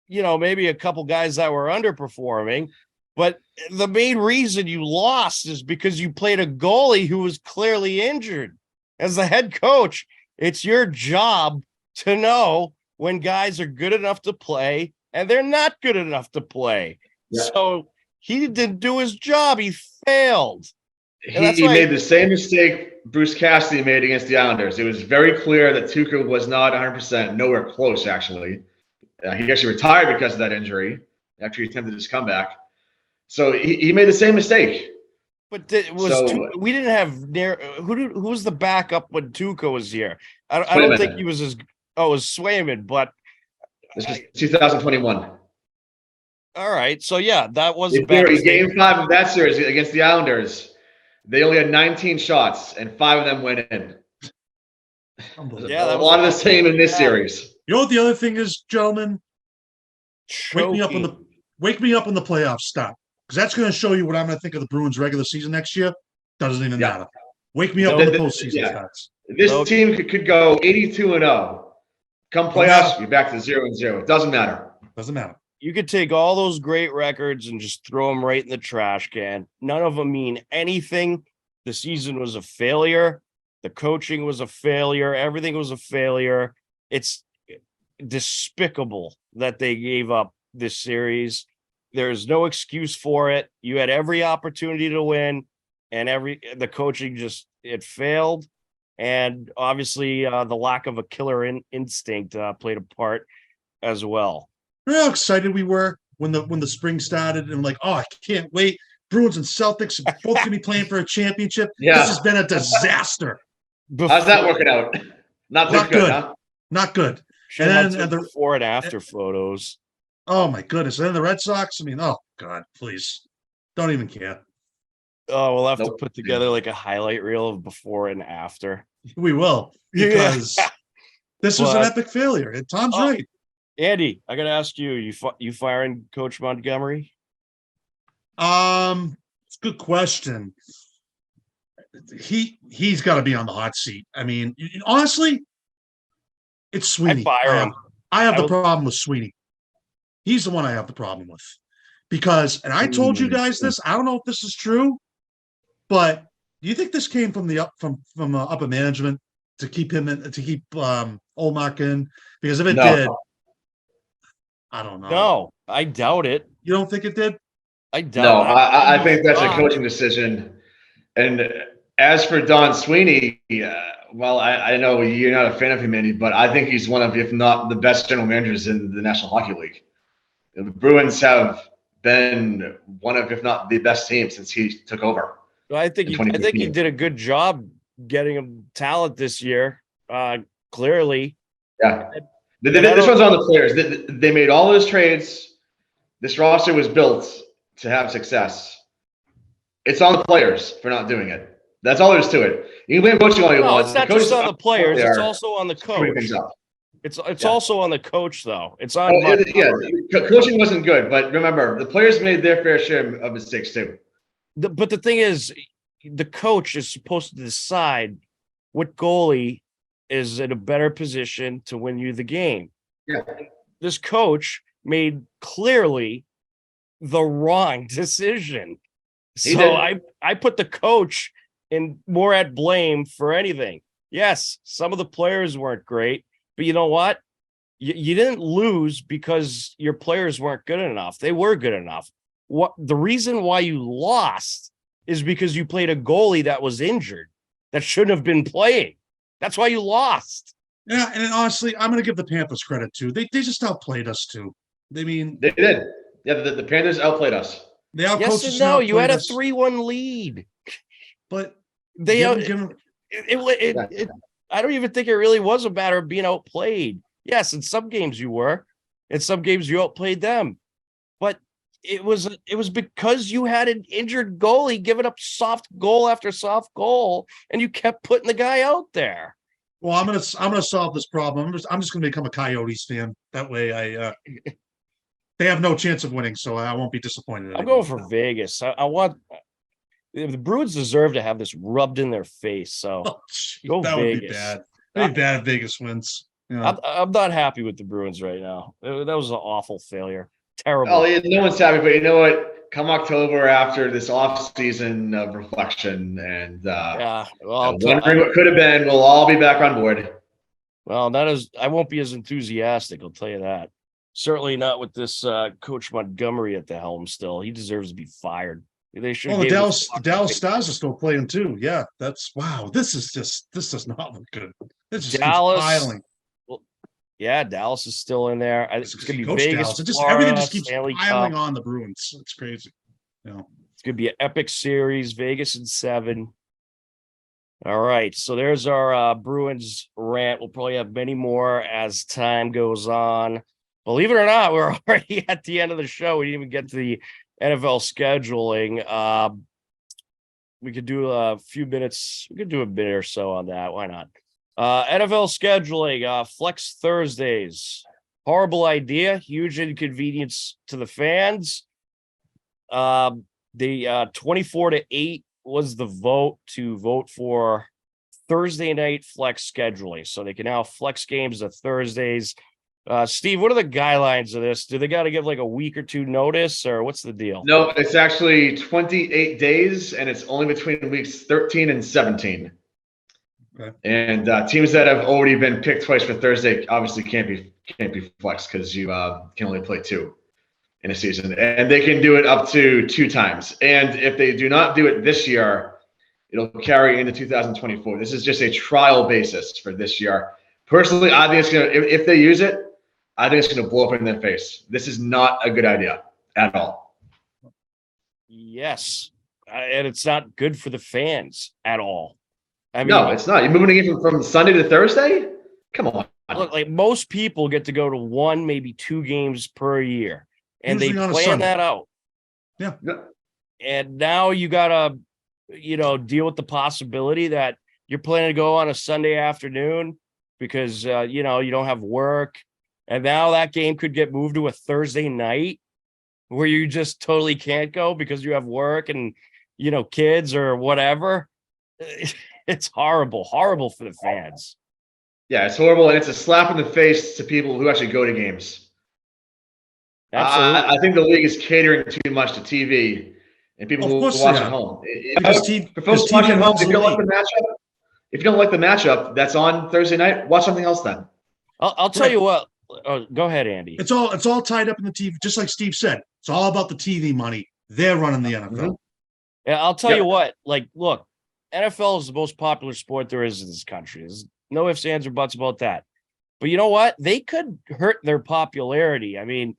maybe a couple guys that were underperforming. But the main reason you lost is because you played a goalie who was clearly injured. As the head coach, it's your job to know when guys are good enough to play and they're not good enough to play. Yeah. So he didn't do his job. He failed. He made the same mistake Bruce Cassidy made against the Islanders. It was very clear that Tuukka was not 100%, nowhere close, actually. He actually retired because of that injury after he attempted his comeback. So he made the same mistake. But we didn't have who was the backup when Tuukka was here? I don't think he was it was Swayman, but this was 2021. All right, so yeah, that was a bad game 5 of that series against the Islanders. They only had 19 shots, and 5 of them went in. Yeah, a lot of the same in this series. You know what the other thing is, gentlemen? Wake me up when the playoffs stop, because that's going to show you what I'm going to think of the Bruins regular season next year. Doesn't even matter. Wake me up when the postseason starts. This team could go 82-0. Come playoffs, you're back to 0-0. It doesn't matter. Doesn't matter. You could take all those great records and just throw them right in the trash can. None of them mean anything. The season was a failure. The coaching was a failure. Everything was a failure. It's despicable that they gave up this series. There's no excuse for it. You had every opportunity to win, and the coaching it failed. And obviously the lack of a killer instinct played a part as well. Remember how excited we were when the spring started, and like, oh, I can't wait. Bruins and Celtics are both gonna be playing for a championship. Yeah. This has been a disaster. How's that working out? Not good. Huh? Not good. And then the before and after photos. Oh my goodness. And then the Red Sox. I mean, oh God, please. Don't even care. Oh, we'll have to put together like a highlight reel of before and after. We will, because this was an epic failure. And Tom's right. Andy, I got to ask you firing Coach Montgomery? It's a good question. He's got to be on the hot seat. I mean, honestly, it's Sweeney. I'd fire him. I have the problem with Sweeney. He's the one I have the problem with, because, and I told you guys this, I don't know if this is true, but do you think this came from upper management to keep him in, to keep Olmark in? Because if it did, I don't know. No, I doubt it. You don't think it did? I doubt it. No, I think that's a coaching decision. And as for Don Sweeney, well, I know you're not a fan of him, Andy, but I think he's one of, if not the best general managers in the National Hockey League. The Bruins have been one of, if not the best team since he took over. I think he did a good job getting him talent this year. Clearly. Yeah. This one's on the players. They made all those trades. This roster was built to have success. It's on the players for not doing it. That's all there is to it. You can blame coaching all you want. It's not just on the players. It's also on the coach. It's also on the coach, though. It's on. Coaching wasn't good, but remember, the players made their fair share of mistakes too. But the thing is, the coach is supposed to decide what goalie is in a better position to win you the game. Yeah. This coach made clearly the wrong decision. I put the coach in more at blame for anything. Yes, some of the players weren't great, but you know what? You didn't lose because your players weren't good enough. They were good enough. The reason why you lost is because you played a goalie that was injured, that shouldn't have been playing. That's why you lost. Yeah, and honestly, I'm going to give the Panthers credit too. They just outplayed us too. They did. Yeah, the Panthers outplayed us. They outcoached us. Yes and no. You had a 3-1 lead, but they I don't even think it really was a matter of being outplayed. Yes, in some games you were. In some games you outplayed them. But it was because you had an injured goalie giving up soft goal after soft goal, and you kept putting the guy out there. Well, I'm gonna solve this problem. I'm just gonna become a Coyotes fan. That way, they have no chance of winning, so I won't be disappointed. I'm going for Vegas. I want the Bruins deserve to have this rubbed in their face. So go that Vegas. Would be bad. That'd be bad if Vegas wins. I'm not happy with the Bruins right now. That was an awful failure. Terrible. Oh, yeah, no one's happy, but you know what? Come October, after this off season of reflection and wondering what could have been, we'll all be back on board. Well, I won't be as enthusiastic. I'll tell you that. Certainly not with this Coach Montgomery at the helm. Still, he deserves to be fired. They should. Oh, the Dallas Stars are still playing too. Yeah, that's wow. This does not look good. This is Dallas piling. Well, yeah, Dallas is still in there. It's going to be Vegas. Everything just keeps piling on the Bruins. It's crazy. It's going to be an epic series. Vegas in 7. All right, so there's our Bruins rant. We'll probably have many more as time goes on. Believe it or not, we're already at the end of the show. We didn't even get to the NFL scheduling. We could do a few minutes. We could do a minute or so on that. Why not? NFL scheduling, Flex Thursdays. Horrible idea. Huge inconvenience to the fans. The 24-8 was the vote for Thursday night flex scheduling. So they can now flex games to Thursdays. Steve, what are the guidelines of this? Do they got to give like a week or two notice, or what's the deal? No, it's actually 28 days, and it's only between weeks 13 and 17. Okay. And teams that have already been picked twice for Thursday obviously can't be flexed because you can only play 2 in a season, and they can do it up to 2 times. And if they do not do it this year, it'll carry into 2024. This is just a trial basis for this year. Personally, I think it's gonna. If they use it, I think it's going to blow up in their face. This is not a good idea at all. Yes, and it's not good for the fans at all. I mean, no, it's not. You're moving a game from Sunday to Thursday? Come on. Look, like most people get to go to 1, maybe 2 games per year, and they plan that out. Yeah. And now you got to, deal with the possibility that you're planning to go on a Sunday afternoon because, you don't have work. And now that game could get moved to a Thursday night where you just totally can't go because you have work and, kids or whatever. It's horrible for the fans. Yeah, it's horrible. And it's a slap in the face to people who actually go to games. Absolutely. I think the league is catering too much to TV and people who watch at home. For folks watching at home, if you don't like the matchup that's on Thursday night, watch something else then. I'll tell you what. Go ahead, Andy. It's all tied up in the TV, just like Steve said. It's all about the TV money. They're running the NFL. Mm-hmm. Yeah, I'll tell you what. Like, look, NFL is the most popular sport there is in this country. There's no ifs, ands, or buts about that. But you know what? They could hurt their popularity. I mean,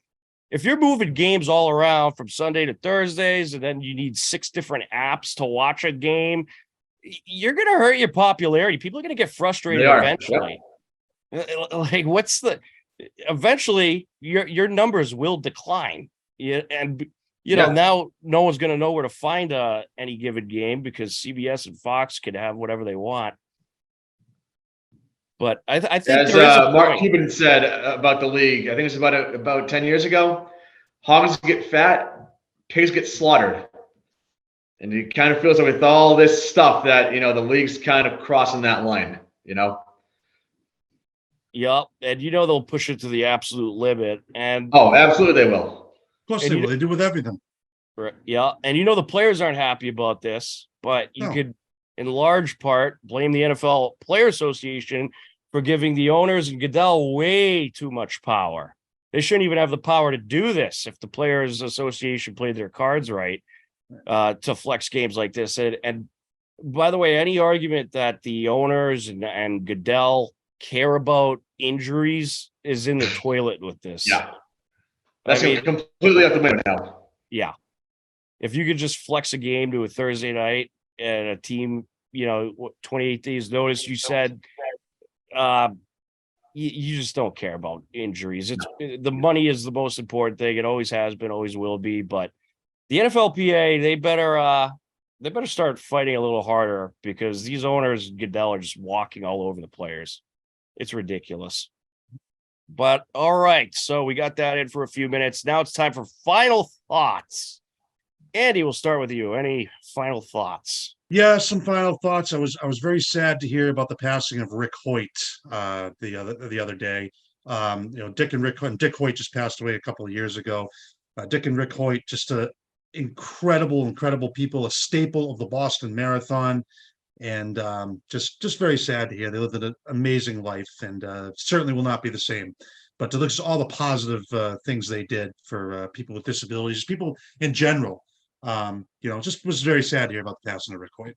if you're moving games all around from Sunday to Thursdays, and then you need 6 different apps to watch a game, you're going to hurt your popularity. People are going to get frustrated eventually. Yeah. Like, eventually your numbers will decline. Now no one's going to know where to find any given game because CBS and Fox can have whatever they want. But I think as Mark Cuban said about the league, I think it was about 10 years ago, hogs get fat, pigs get slaughtered. And it kind of feels like with all this stuff that, the league's kind of crossing that line, Yep, and they'll push it to the absolute limit. And absolutely they will. Of course they will. They do with everything. Right. Yeah, and the players aren't happy about this, but you could, in large part, blame the NFL Player Association for giving the owners and Goodell way too much power. They shouldn't even have the power to do this if the Players Association played their cards right to flex games like this. And by the way, any argument that the owners and Goodell care about injuries is in the toilet with this. Yeah. That's completely up the window now. Yeah. If you could just flex a game to a Thursday night and a team, 28 days notice, you said you just don't care about injuries. The money is the most important thing. It always has been, always will be. But the NFLPA, they better start fighting a little harder, because these owners, Goodell, are just walking all over the players. It's ridiculous. But all right, so we got that in for a few minutes. Now it's time for final thoughts. Andy, we'll start with you. Any final thoughts? Yeah, some final thoughts. I was very sad to hear about the passing of Rick Hoyt the other day. Dick Hoyt just passed away a couple of years ago. Dick and Rick Hoyt, just incredible people, a staple of the Boston Marathon, and just very sad to hear. They lived an amazing life, and certainly will not be the same. But to look at all the positive things they did for people with disabilities, people in general. Just was very sad to hear about the passing of Rick Hoyt.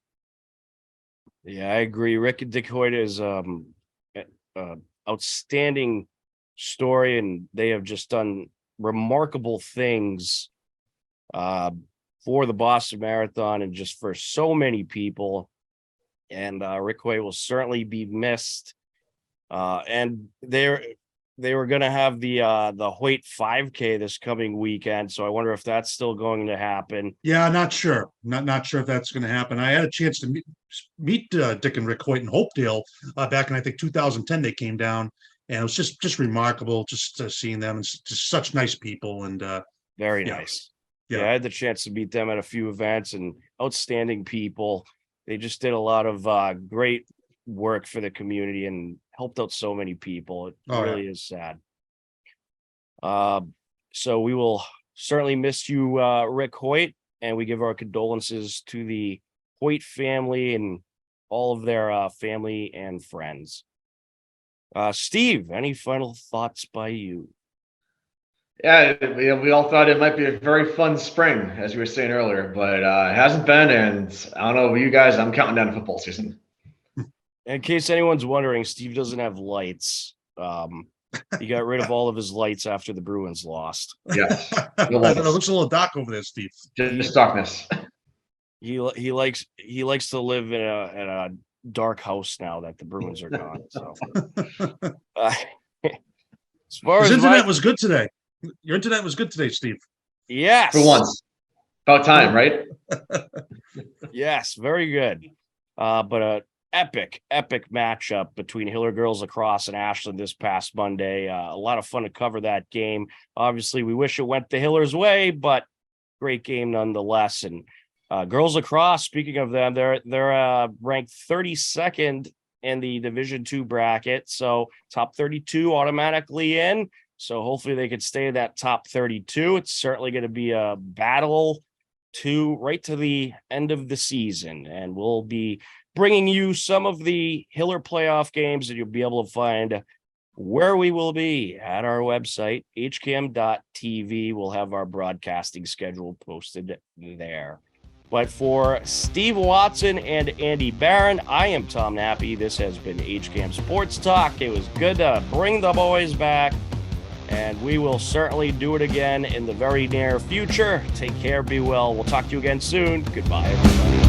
Yeah, I agree. Rick and Dick Hoyt is outstanding story, and they have just done remarkable things for the Boston Marathon and just for so many people. And Rick Hoyt will certainly be missed. And they were going to have the Hoyt 5K this coming weekend, so I wonder if that's still going to happen. Yeah, not sure. Not sure if that's going to happen. I had a chance to meet Dick and Rick Hoyt in Hopedale back in, I think, 2010. They came down, and it was just remarkable just seeing them, and just such nice people. And very nice. Yeah, I had the chance to meet them at a few events, and outstanding people. They just did a lot of great work for the community and helped out so many people. It really is sad. So we will certainly miss you, Rick Hoyt, and we give our condolences to the Hoyt family and all of their family and friends. Steve, any final thoughts by you? Yeah, we all thought it might be a very fun spring, as we were saying earlier, but it hasn't been. And I don't know about you guys, I'm counting down to football season. In case anyone's wondering, Steve doesn't have lights. He got rid of all of his lights after the Bruins lost. Yes. It looks a little dark over there, Steve. Just darkness. He likes to live in a dark house now that the Bruins are gone. So as far His as internet was good today. Your internet was good today, Steve. Yes. For once. About time, right? Yes, very good. But epic matchup between Hiller Girls Lacrosse and Ashland this past Monday. A lot of fun to cover that game. Obviously, we wish it went the Hillers' way, but great game nonetheless. And Girls Lacrosse, speaking of them, they're ranked 32nd in the Division II bracket, so top 32 automatically in. So hopefully they could stay in that top 32. It's certainly going to be a battle right to the end of the season, and we'll be bringing you some of the Hiller playoff games that you'll be able to find where we will be at our website, hcam.tv. We'll have our broadcasting schedule posted there. But for Steve Watson and Andy Barron, I am Tom Nappy. This has been HCAM Sports Talk. It was good to bring the boys back, and we will certainly do it again in the very near future. Take care, be well. We'll talk to you again soon. Goodbye, everybody.